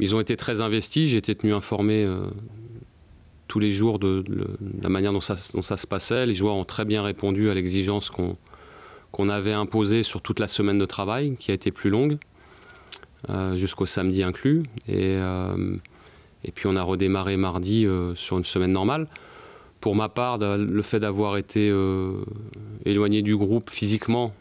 Ils ont été très investis, j'ai été tenu informé tous les jours de la manière dont ça se passait. Les joueurs ont très bien répondu à l'exigence qu'on avait imposée sur toute la semaine de travail, qui a été plus longue, jusqu'au samedi inclus. Et puis on a redémarré mardi sur une semaine normale. Pour ma part, le fait d'avoir été éloigné du groupe physiquement,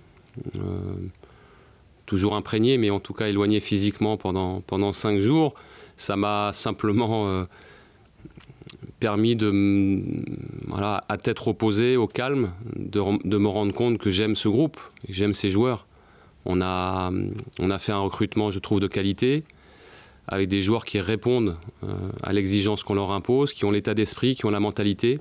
toujours imprégné, mais en tout cas éloigné physiquement pendant 5 jours, ça m'a simplement permis voilà, à tête reposée, au calme, de me rendre compte que j'aime ce groupe, j'aime ces joueurs. On a fait un recrutement, je trouve, de qualité, avec des joueurs qui répondent à l'exigence qu'on leur impose, qui ont l'état d'esprit, qui ont la mentalité,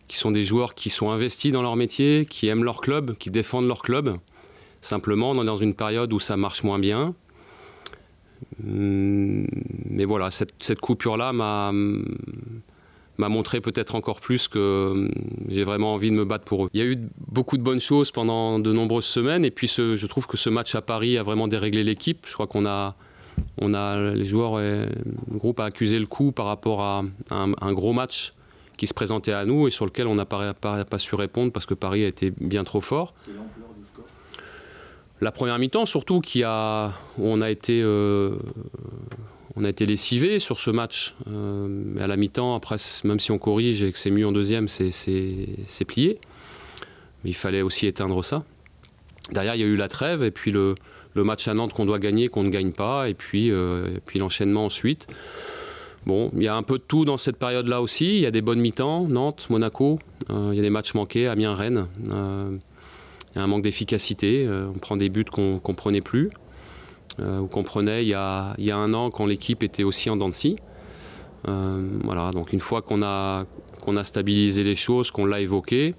qui sont des joueurs qui sont investis dans leur métier, qui aiment leur club, qui défendent leur club. Simplement, on est dans une période où ça marche moins bien. Mais voilà, cette coupure-là m'a montré peut-être encore plus que j'ai vraiment envie de me battre pour eux. Il y a eu beaucoup de bonnes choses pendant de nombreuses semaines, et puis je trouve que ce match à Paris a vraiment déréglé l'équipe. Je crois qu'on a les joueurs et le groupe a accusé le coup par rapport à un gros match qui se présentait à nous et sur lequel on n'a pas su répondre parce que Paris a été bien trop fort. C'est l'ampleur du score. La première mi-temps surtout, où on a été lessivé sur ce match. Mais à la mi-temps, après, même si on corrige et que c'est mieux en deuxième, c'est plié. Mais il fallait aussi éteindre ça. Derrière, il y a eu la trêve et puis le match à Nantes qu'on doit gagner, qu'on ne gagne pas, et puis l'enchaînement ensuite. Bon, il y a un peu de tout dans cette période-là aussi. Il y a des bonnes mi-temps, Nantes, Monaco. Il y a des matchs manqués, Amiens, Rennes. Il y a un manque d'efficacité. On prend des buts qu'on ne prenait plus. Ou qu'on prenait il y a 1 an quand l'équipe était aussi en dents de scie. Voilà, donc une fois qu'on a stabilisé les choses, qu'on l'a évoqué,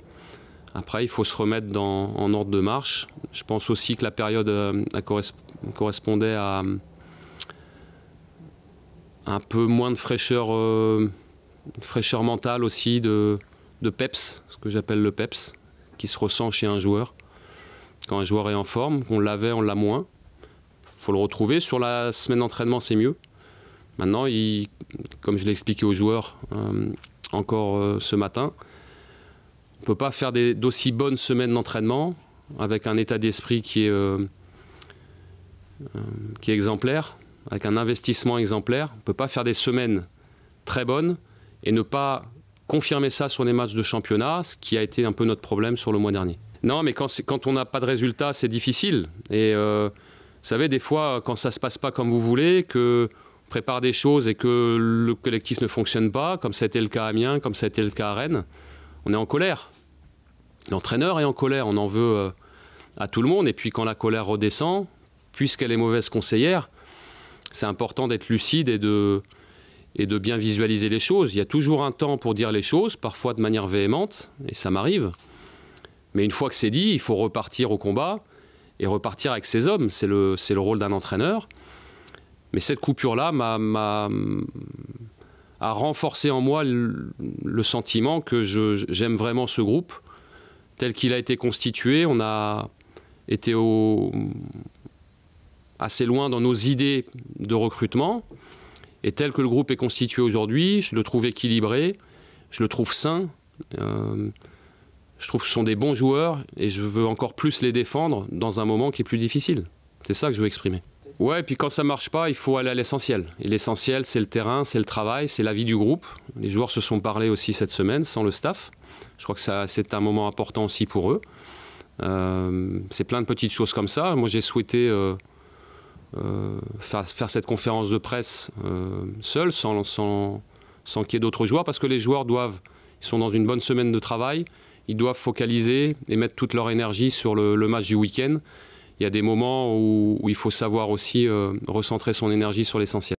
après il faut se remettre en ordre de marche. Je pense aussi que la période correspondait à un peu moins de fraîcheur mentale aussi, de peps, ce que j'appelle le peps, qui se ressent chez un joueur. Quand un joueur est en forme, on l'avait, on l'a moins. Il faut le retrouver. Sur la semaine d'entraînement, c'est mieux. Maintenant, comme je l'ai expliqué aux joueurs encore ce matin, on ne peut pas faire d'aussi bonnes semaines d'entraînement avec un état d'esprit qui est exemplaire, avec un investissement exemplaire. On ne peut pas faire des semaines très bonnes et ne pas confirmer ça sur les matchs de championnat, ce qui a été un peu notre problème sur le mois dernier. Non, mais quand on n'a pas de résultat, c'est difficile. Et vous savez, des fois, quand ça ne se passe pas comme vous voulez, qu'on prépare des choses et que le collectif ne fonctionne pas, comme ça a été le cas à Amiens, comme ça a été le cas à Rennes, on est en colère. L'entraîneur est en colère, on en veut à tout le monde. Et puis quand la colère redescend, puisqu'elle est mauvaise conseillère, c'est important d'être lucide et de bien visualiser les choses. Il y a toujours un temps pour dire les choses, parfois de manière véhémente, et ça m'arrive. Mais une fois que c'est dit, il faut repartir au combat et repartir avec ses hommes. C'est le rôle d'un entraîneur. Mais cette coupure-là a renforcé en moi le sentiment que j'aime vraiment ce groupe. Tel qu'il a été constitué, on a été assez loin dans nos idées de recrutement. Et tel que le groupe est constitué aujourd'hui, je le trouve équilibré, je le trouve sain. Je trouve que ce sont des bons joueurs et je veux encore plus les défendre dans un moment qui est plus difficile. C'est ça que je veux exprimer. Ouais, et puis quand ça ne marche pas, il faut aller à l'essentiel. Et l'essentiel, c'est le terrain, c'est le travail, c'est la vie du groupe. Les joueurs se sont parlé aussi cette semaine, sans le staff. Je crois que c'est un moment important aussi pour eux. C'est plein de petites choses comme ça. Moi, j'ai souhaité faire cette conférence de presse seul, sans qu'il y ait d'autres joueurs, parce que les joueurs ils sont dans une bonne semaine de travail. Ils doivent focaliser et mettre toute leur énergie sur le match du week-end. Il y a des moments où il faut savoir aussi recentrer son énergie sur l'essentiel.